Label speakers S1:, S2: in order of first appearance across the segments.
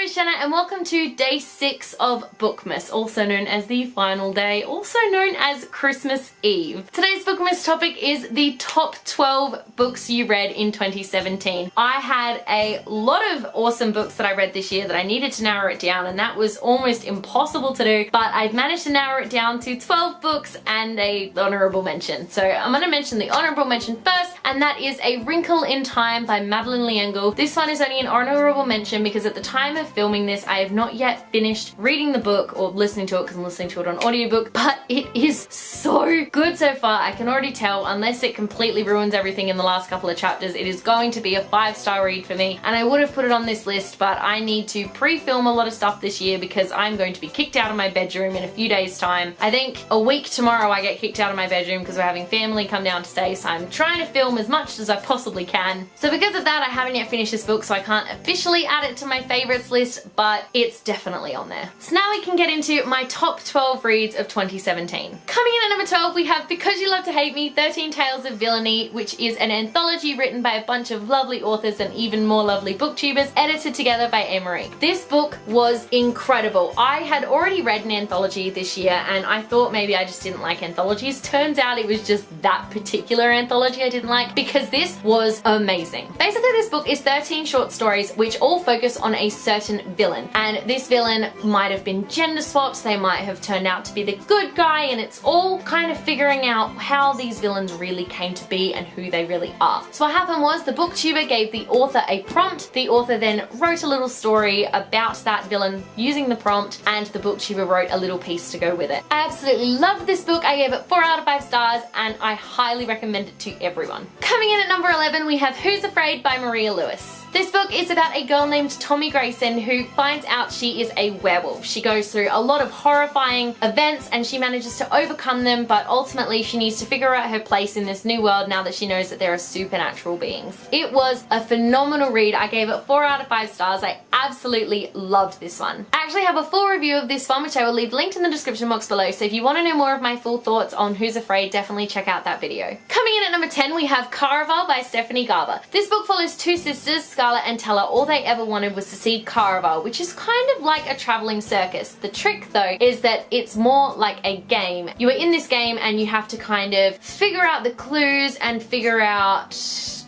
S1: name is Jenna and welcome to day 6 of BOOKMAS, also known as the final day, also known as Christmas Eve. Today's BOOKMAS topic is the top 12 books you read in 2017. I had a lot of awesome books that I read this year that I needed to narrow it down, and that was almost impossible to do, but I've managed to narrow it down to 12 books and a honorable mention. So I'm going to mention the honorable mention first, and that is A Wrinkle in Time by Madeleine L'Engle. This one is only an honorable mention because at the time of filming this, I have not yet finished reading the book or listening to it because I'm listening to it on audiobook, but it is so good so far. I can already tell, unless it completely ruins everything in the last couple of chapters, it is going to be a 5-star read for me, and I would have put it on this list, but I need to pre-film a lot of stuff this year because I'm going to be kicked out of my bedroom in a few days' time. I think a week tomorrow I get kicked out of my bedroom because we're having family come down to stay, so I'm trying to film as much as I possibly can. So because of that, I haven't yet finished this book, so I can't officially add it to my favorites list, but it's definitely on there. So now we can get into my top 12 reads of 2017. Coming in at number 12, we have Because You Love to Hate Me, 13 Tales of Villainy, which is an anthology written by a bunch of lovely authors and even more lovely booktubers, edited together by Emery. This book was incredible. I had already read an anthology this year, and I thought maybe I just didn't like anthologies. Turns out it was just that particular anthology I didn't like, because this was amazing. Basically, this book is 13 short stories which all focus on a certain villain, and this villain might have been gender swapped, they might have turned out to be the good guy, and it's all kind of figuring out how these villains really came to be and who they really are. So what happened was the booktuber gave the author a prompt, the author then wrote a little story about that villain using the prompt, and the booktuber wrote a little piece to go with it. I absolutely loved this book. I gave it 4 out of 5 stars, and I highly recommend it to everyone. Coming in at number 11, we have Who's Afraid by Maria Lewis. This book is about a girl named Tommy Grayson who finds out she is a werewolf. She goes through a lot of horrifying events and she manages to overcome them, but ultimately she needs to figure out her place in this new world now that she knows that there are supernatural beings. It was a phenomenal read. I gave it 4 out of 5 stars. I absolutely loved this one. I actually have a full review of this one, which I will leave linked in the description box below, so if you want to know more of my full thoughts on Who's Afraid, definitely check out that video. Coming in at number 10, we have Caraval by Stephanie Garber. This book follows two sisters, Scarlett and Tella. All they ever wanted was to see Caraval, which is kind of like a traveling circus. The trick though is that it's more like a game. You are in this game and you have to kind of figure out the clues and figure out,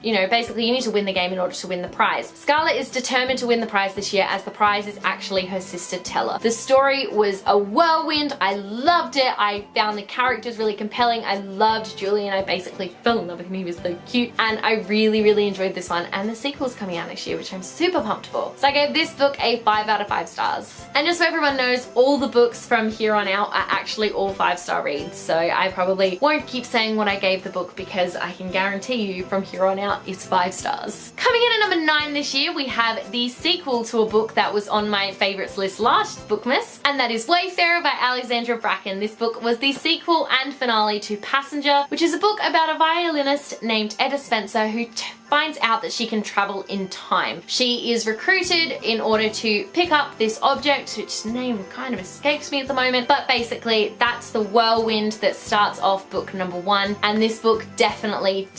S1: you know, basically you need to win the game in order to win the prize. Scarlett is determined to win the prize this year, as the prize is actually her sister Tella. The story was a whirlwind. I loved it. I found the characters really compelling. I loved Julian. I basically fell in love with him. He was so cute, and I really enjoyed this one, and the sequel's coming out next year, which I'm super pumped for. So I gave this book a 5 out of 5 stars. And just so everyone knows, all the books from here on out are actually all 5-star reads, so I probably won't keep saying what I gave the book because I can guarantee you from here on out it's 5 stars. Coming in at number 9 this year, we have the sequel to a book that was on my favorites list last BOOKMAS, and that is Wayfarer by Alexandra Bracken. This book was the sequel and finale to Passenger, which is a book about a violinist named Etta Spencer who finds out that she can travel in time. She is recruited in order to pick up this object, which name kind of escapes me at the moment, but basically that's the whirlwind that starts off book number 1, and this book definitely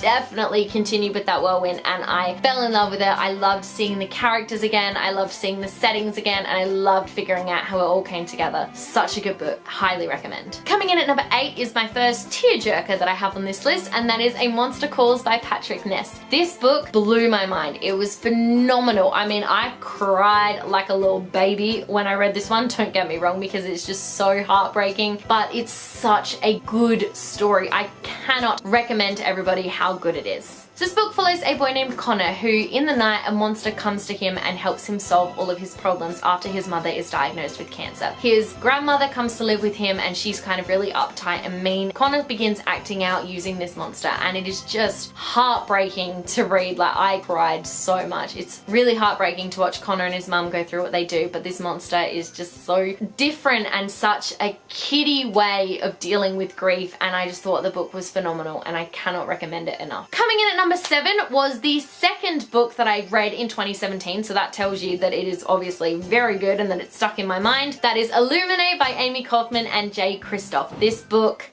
S1: continued with that whirlwind, and I fell in love with it. I loved seeing the characters again, I loved seeing the settings again, and I loved figuring out how it all came together. Such a good book. Highly recommend. Coming in at number 8 is my first tearjerker that I have on this list, and that is A Monster Calls by Patrick Ness. This book blew my mind. It was phenomenal. I mean, I cried like a little baby when I read this one. Don't get me wrong, because it's just so heartbreaking, but it's such a good story. I cannot recommend to everybody how good it is. So this book follows a boy named Connor who, in the night, a monster comes to him and helps him solve all of his problems after his mother is diagnosed with cancer. His grandmother comes to live with him and she's kind of really uptight and mean. Connor begins acting out using this monster, and it is just heartbreaking to read. Like, I cried so much. It's really heartbreaking to watch Connor and his mum go through what they do, but this monster is just so different and such a kiddie way of dealing with grief, and I just thought the book was phenomenal and I cannot recommend it enough. Coming in at number 7 was the second book that I read in 2017, so that tells you that it is obviously very good and that it's stuck in my mind. That is Illuminae by Amy Kaufman and Jay Kristoff. This book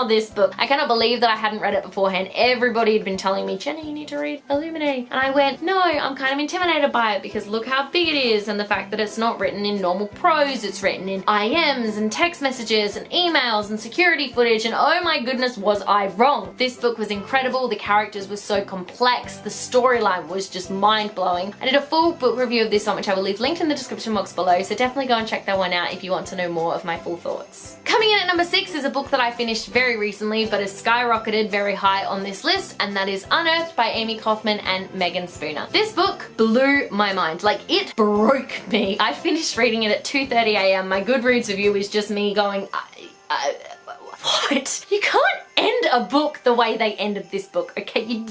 S1: This book. I cannot believe that I hadn't read it beforehand. Everybody had been telling me, Jenna, you need to read Illuminate. And I went, no, I'm kind of intimidated by it because look how big it is, and the fact that it's not written in normal prose, it's written in IMs and text messages and emails and security footage, and oh my goodness, was I wrong. This book was incredible. The characters were so complex. The storyline was just mind-blowing. I did a full book review of this one, which I will leave linked in the description box below, so definitely go and check that one out if you want to know more of my full thoughts. Coming in at number 6 is a book that I finished very recently but has skyrocketed very high on this list, and that is Unearthed by Amy Kaufman and Megan Spooner. This book blew my mind. Like, it broke me. I finished reading it at 2:30 a.m. My Goodreads review is just me going, what? You can't end a book the way they ended this book, okay? You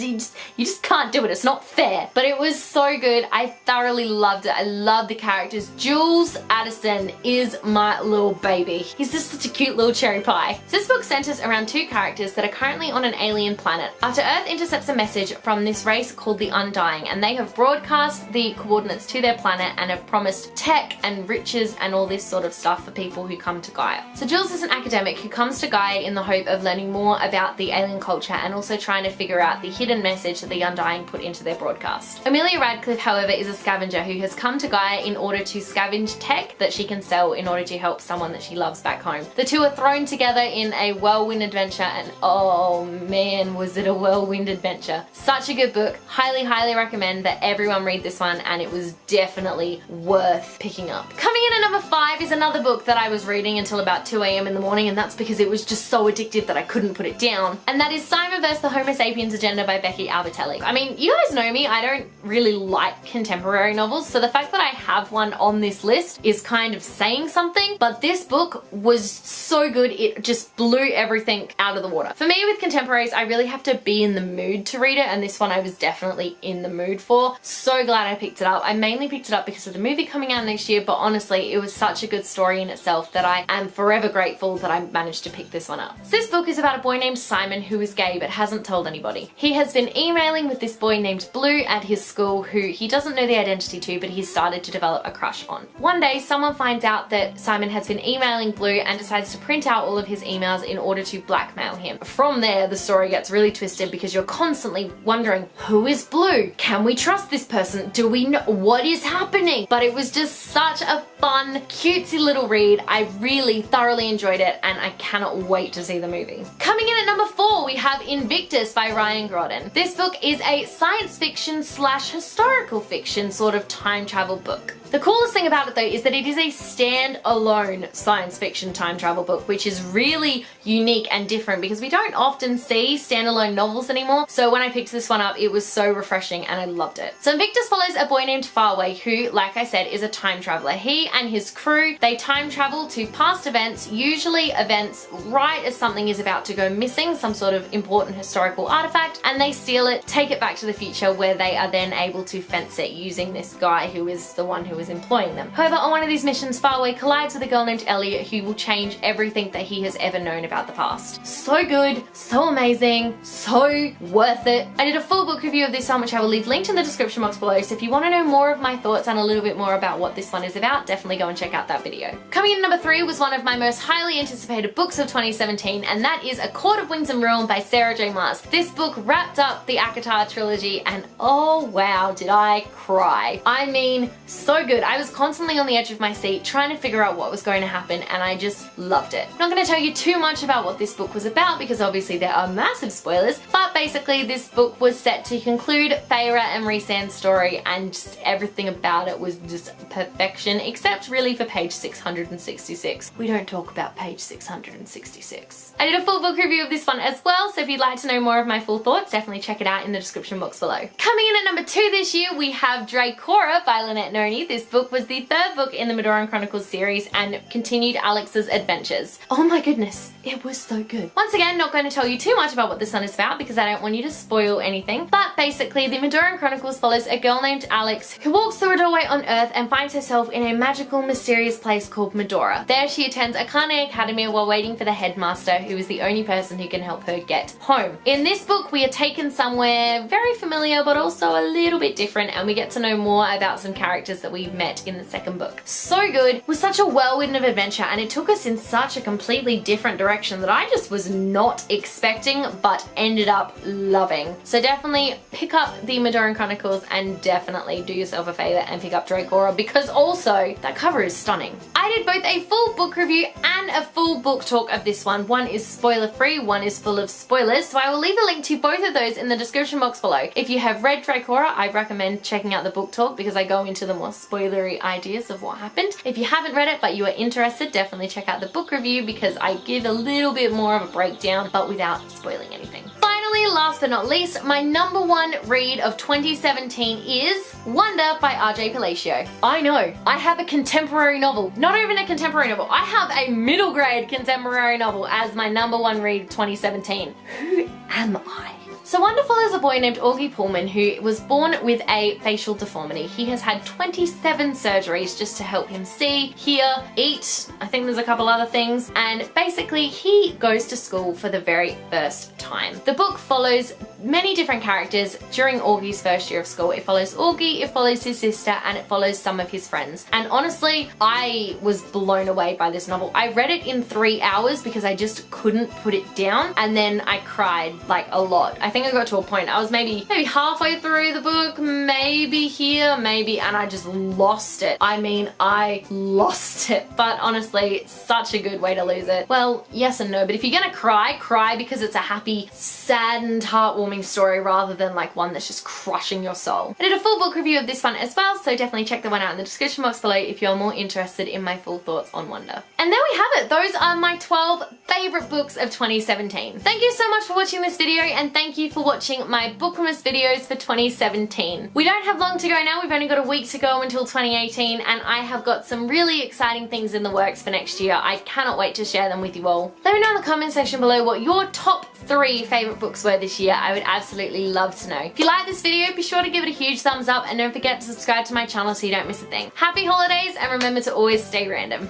S1: just can't do it. It's not fair. But it was so good. I thoroughly loved it. I love the characters. Jules Addison is my little baby. He's just such a cute little cherry pie. So this book centers around two characters that are currently on an alien planet after Earth intercepts a message from this race called the Undying, and they have broadcast the coordinates to their planet and have promised tech and riches and all this sort of stuff for people who come to Gaia. So Jules is an academic who comes to Gaia in the hope of learning more about the alien culture and also trying to figure out the hidden message that the Undying put into their broadcast. Amelia Radcliffe, however, is a scavenger who has come to Gaia in order to scavenge tech that she can sell in order to help someone that she loves back home. The two are thrown together in a whirlwind adventure, and oh man, was it a whirlwind adventure. Such a good book. Highly, highly recommend that everyone read this one, and it was definitely worth picking up. Coming in at number 5 is another book that I was reading until about 2 a.m. in the morning, and that's because it was just so addictive that I couldn't put it down. And that is Simon vs. the Homo Sapiens Agenda by Becky Albertelli. I mean, you guys know me, I don't really like contemporary novels, so the fact that I have one on this list is kind of saying something, but this book was so good, it just blew everything out of the water. For me with contemporaries, I really have to be in the mood to read it, and this one I was definitely in the mood for. So glad I picked it up. I mainly picked it up because of the movie coming out next year, but honestly, it was such a good story in itself that I am forever grateful that I managed to pick this one up. So this book is about a boy named Simon who is gay but hasn't told anybody. He has been emailing with this boy named Blue at his school who he doesn't know the identity to, but he's started to develop a crush on. One day, someone finds out that Simon has been emailing Blue and decides to print out all of his emails in order to blackmail him. From there, the story gets really twisted because you're constantly wondering, who is Blue? Can we trust this person? Do we know what is happening? But it was just such a fun, cutesy little read. I really thoroughly enjoyed it, and I cannot wait to see the movie. Coming in at number 4, we have Invictus by Ryan Groden. This book is a science fiction / historical fiction sort of time travel book. The coolest thing about it though is that it is a stand-alone science fiction time travel book, which is really unique and different because we don't often see standalone novels anymore. So when I picked this one up, it was so refreshing and I loved it. So Invictus follows a boy named Farway who, like I said, is a time traveler. He and his crew, they time travel to past events, usually events right as something is about to go missing, some sort of important historical artifact, and they steal it, take it back to the future where they are then able to fence it using this guy who is the one who is employing them. However, on one of these missions, Farway collides with a girl named Elliot who will change everything that he has ever known about the past. So good, so amazing, so worth it. I did a full book review of this one, which I will leave linked in the description box below, so if you want to know more of my thoughts and a little bit more about what this one is about, definitely go and check out that video. Coming in at number 3 was one of my most highly anticipated books of 2017, and that is A Court of Winds and Ruin by Sarah J. Maas. This book wrapped up the ACOTAR trilogy, and oh wow, did I cry. I mean, so good. I was constantly on the edge of my seat trying to figure out what was going to happen, and I just loved it. I'm not going to tell you too much about what this book was about because obviously there are massive spoilers, but basically this book was set to conclude Feyre and Rhysand's story, and just everything about it was just perfection, except really for page 666. We don't talk about page 666. I did a full book review of this one as well, so if you'd like to know more of my full thoughts, definitely check it out in the description box below. Coming in at number 2 this year, we have Dracora by Lynette Noni. This book was the 3rd book in the Madoran Chronicles series and continued Alex's adventures. Oh my goodness, it was so good. Once again, not going to tell you too much about what this one is about because I don't want you to spoil anything, but basically the Madoran Chronicles follows a girl named Alex who walks through a doorway on Earth and finds herself in a magical, mysterious place called Medora. There she attends Akane Academy while waiting for the headmaster, who is the only person who can help her get home. In this book, we are taken somewhere very familiar but also a little bit different, and we get to know more about some characters that we met in the second book. So good. It was such a whirlwind of adventure, and it took us in such a completely different direction that I just was not expecting but ended up loving. So definitely pick up the Madoran Chronicles and definitely do yourself a favor and pick up Dracora, because also that cover is stunning. I did both a full book review and a full book talk of this one. One is spoiler free, one is full of spoilers, so I will leave a link to both of those in the description box below. If you have read Dracora, I recommend checking out the book talk because I go into the more spoilery ideas of what happened. If you haven't read it but you are interested, definitely check out the book review because I give a little bit more of a breakdown but without spoiling anything. Finally, last but not least, my number one read of 2017 is Wonder by R.J. Palacio. I know, I have a contemporary novel, not even a contemporary novel, I have a middle grade contemporary novel as my number one read of 2017. Who am I? So Wonder follows a boy named Augie Pullman who was born with a facial deformity. He has had 27 surgeries just to help him see, hear, eat, I think there's a couple other things, and basically he goes to school for the very first time. The book follows many different characters during Augie's first year of school. It follows Augie, it follows his sister, and it follows some of his friends. And honestly, I was blown away by this novel. I read it in 3 hours because I just couldn't put it down, and then I cried like a lot. I think I got to a point, I was maybe halfway through the book, maybe here, maybe, and I just lost it. I mean, I lost it. But honestly, such a good way to lose it. Well, yes and no, but if you're gonna cry, cry because it's a happy, saddened, heartwarming story rather than like one that's just crushing your soul. I did a full book review of this one as well, so definitely check the one out in the description box below if you're more interested in my full thoughts on Wonder. And there we have it. Those are my 12 favorite books of 2017. Thank you so much for watching this video, and thank you for watching my BOOKMAS videos for 2017. We don't have long to go now, we've only got a week to go until 2018, and I have got some really exciting things in the works for next year. I cannot wait to share them with you all. Let me know in the comment section below what your top 3 favorite books were this year. I would absolutely love to know. If you like this video, be sure to give it a huge thumbs up, and don't forget to subscribe to my channel so you don't miss a thing. Happy holidays, and remember to always stay random.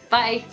S1: Bye.